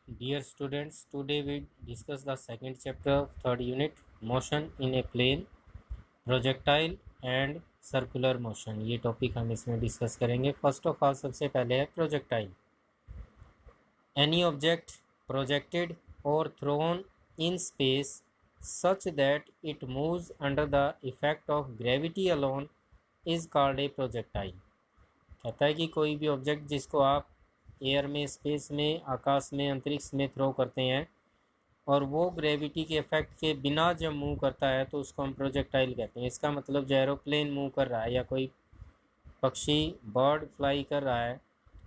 Dear students, today we discuss the second chapter of third unit, motion in a plane, projectile and circular motion. ये topic हम इसमें discuss करेंगे. First of all सबसे पहले है projectile. Any object projected or thrown in space such that it moves under the effect of gravity alone is called a projectile. कहता है कि कोई भी ऑब्जेक्ट जिसको आप एयर में, स्पेस में, आकाश में, अंतरिक्ष में थ्रो करते हैं और वो ग्रेविटी के इफेक्ट के बिना जब मूव करता है तो उसको हम प्रोजेक्टाइल कहते हैं. इसका मतलब जो एरोप्लेन मूव कर रहा है या कोई पक्षी बर्ड फ्लाई कर रहा है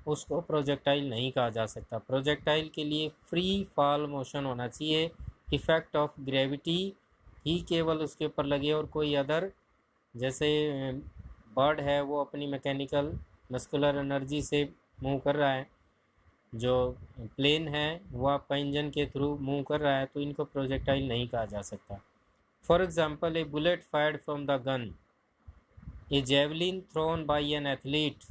उसको प्रोजेक्टाइल नहीं कहा जा सकता. प्रोजेक्टाइल के लिए फ्री फॉल मोशन होना चाहिए. इफेक्ट ऑफ ग्रेविटी ही केवल उसके ऊपर लगे और कोई अदर, जैसे बर्ड है वो अपनी मैकेनिकल मस्कुलर एनर्जी से मूव कर रहा है, जो प्लेन है वो आपका इंजन के थ्रू मूव कर रहा है, तो इनको प्रोजेक्टाइल नहीं कहा जा सकता. For example, a bullet fired from the gun, a javelin thrown by an athlete,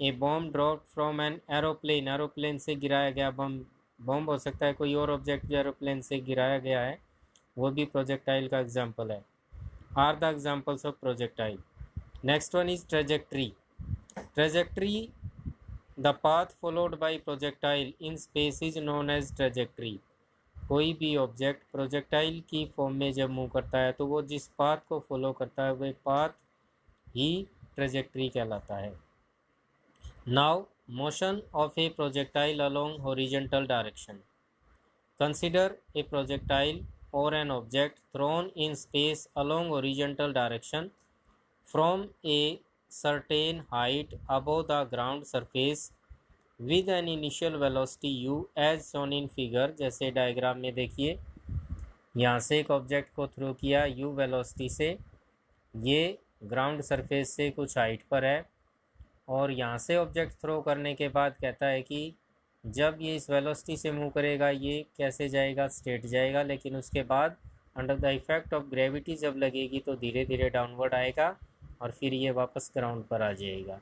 a bomb drop from an aeroplane, aeroplane से गिराया गया बॉम्ब हो सकता है, कोई और ऑब्जेक्ट जो एरोप्लेन से गिराया गया है वो भी प्रोजेक्टाइल का एग्जाम्पल है. Are the examples of projectile. Next one is trajectory. Trajectory, the path followed by projectile in space is known as trajectory. कोई भी ऑब्जेक्ट प्रोजेक्टाइल की फॉर्म में जब मूव करता है तो वो जिस पाथ को फॉलो करता है वह पाथ ही ट्रेजेक्ट्री कहलाता है. Now motion of A projectile along horizontal direction. Consider a projectile or an object thrown in space along horizontal direction from a certain height above the ground surface with an initial velocity u as shown in figure. जैसे diagram में देखिए, यहाँ से एक object को throw किया u velocity से, ये ग्राउंड सरफेस से कुछ हाइट पर है और यहाँ से ऑब्जेक्ट थ्रो करने के बाद कहता है कि जब ये इस वेलोसिटी से मूव करेगा ये कैसे जाएगा, स्ट्रेट जाएगा, लेकिन उसके बाद under the effect of gravity जब लगेगी तो धीरे धीरे डाउनवर्ड आएगा और फिर ये वापस ग्राउंड पर आ जाएगा.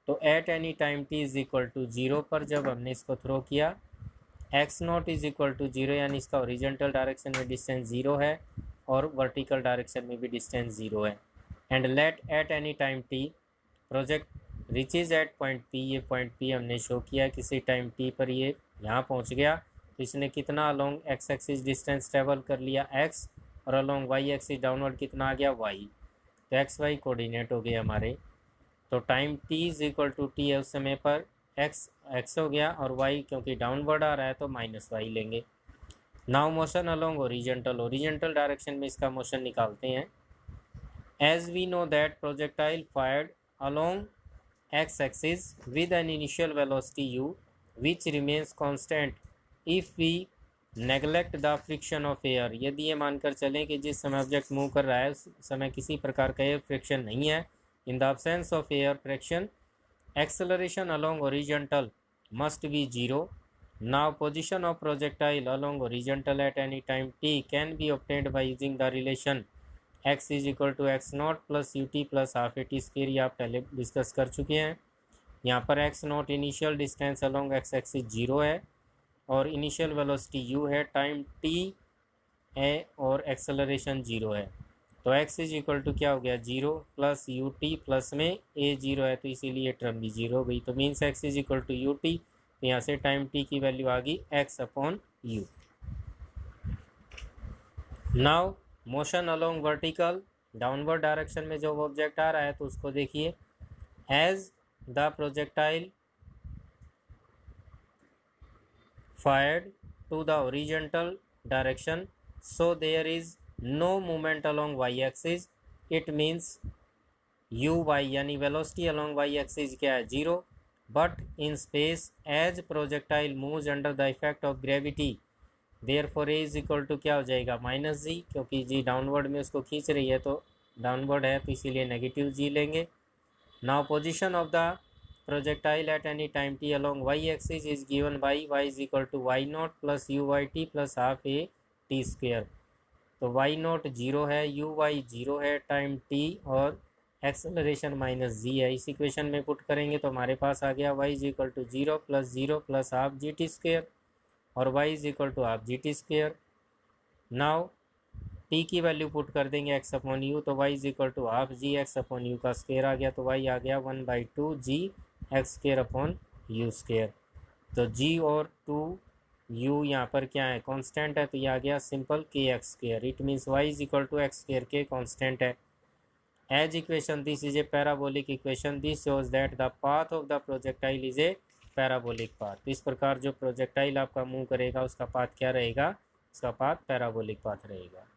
तो at any time t is equal to 0 पर जब हमने इसको थ्रो किया, x not is equal to 0, यानी इसका ओरिजेंटल डायरेक्शन में डिस्टेंस 0 है और वर्टिकल डायरेक्शन में भी डिस्टेंस 0 है. And let at any time t project reaches at point P. ये पॉइंट P हमने शो किया, किसी टाइम T पर ये यहाँ पहुँच गया तो इसने कितना along x axis distance travel कर लिया x, और अलोंग y एक्सिस डाउनवर्ड कितना आ गया y. तो x y कोऑर्डिनेट हो गए हमारे. तो time t is equal to t है उस समय पर x हो गया और y क्योंकि डाउनवर्ड आ रहा है तो माइनस y लेंगे. Now motion along horizontal direction में इसका मोशन निकालते हैं. As we know that projectile fired along x-axis with an initial velocity u which remains constant if we neglect the friction of air. यदि ये मानकर चलें कि जिस समय ऑब्जेक्ट मूव कर रहा है उस समय किसी प्रकार का एयर फ्रिक्शन नहीं है, in the absence of air friction acceleration along horizontal must be 0. Now position of projectile along horizontal at any time t can be obtained by using the relation x is equal to x not plus u t plus half a t square. ये आप पहले discuss कर चुके हैं. यहाँ पर x not initial distance along x axis 0 है और इनिशियल वेलोसिटी u है, टाइम t है और एक्सेलरेशन 0 है. तो x इज इक्वल टू क्या हो गया 0 प्लस यू टी प्लस में a 0 है तो इसीलिए टर्म भी 0 हो गई. तो means x is equal to u t. तो यहाँ से टाइम t की वैल्यू आ गई x upon u. Now motion along vertical, downward direction में जो ऑब्जेक्ट आ रहा है तो उसको देखिए. As the projectile fired to the horizontal direction so there is no movement along y axis. It means u y यानी वेलोसिटी अलोंग वाई एक्सिस क्या है 0. But in space as projectile moves under the effect of gravity therefore a is equal to क्या हो जाएगा minus जी, क्योंकि जी downward में उसको खींच रही है तो डाउनवर्ड है तो इसीलिए नेगेटिव जी लेंगे. Now position of the projectile at any time t along y axis is given by y is equal to y not plus u y t plus half a t square. तो y not 0 है, u y 0 है, time t और acceleration minus g है. इस equation में put करेंगे तो हमारे पास आ गया y is equal to 0 plus half g t square. और y is equal to half g t square. Now t की वैल्यू पुट कर देंगे x अपॉन यू, तो y is equal to half g x upon u का square आ गया, तो y आ गया 1/2 g x square upon u square. तो g और 2u यहाँ पर क्या है, कांस्टेंट है, तो ये आ गया सिंपल के x square. It means y is equal to x square के कांस्टेंट है। As equation this is a parabolic equation, this shows that the path of the projectile is a parabolic path. इस प्रकार जो projectile आपका move करेगा उसका path क्या रहेगा, उसका पाथ पैराबोलिक पाथ रहेगा।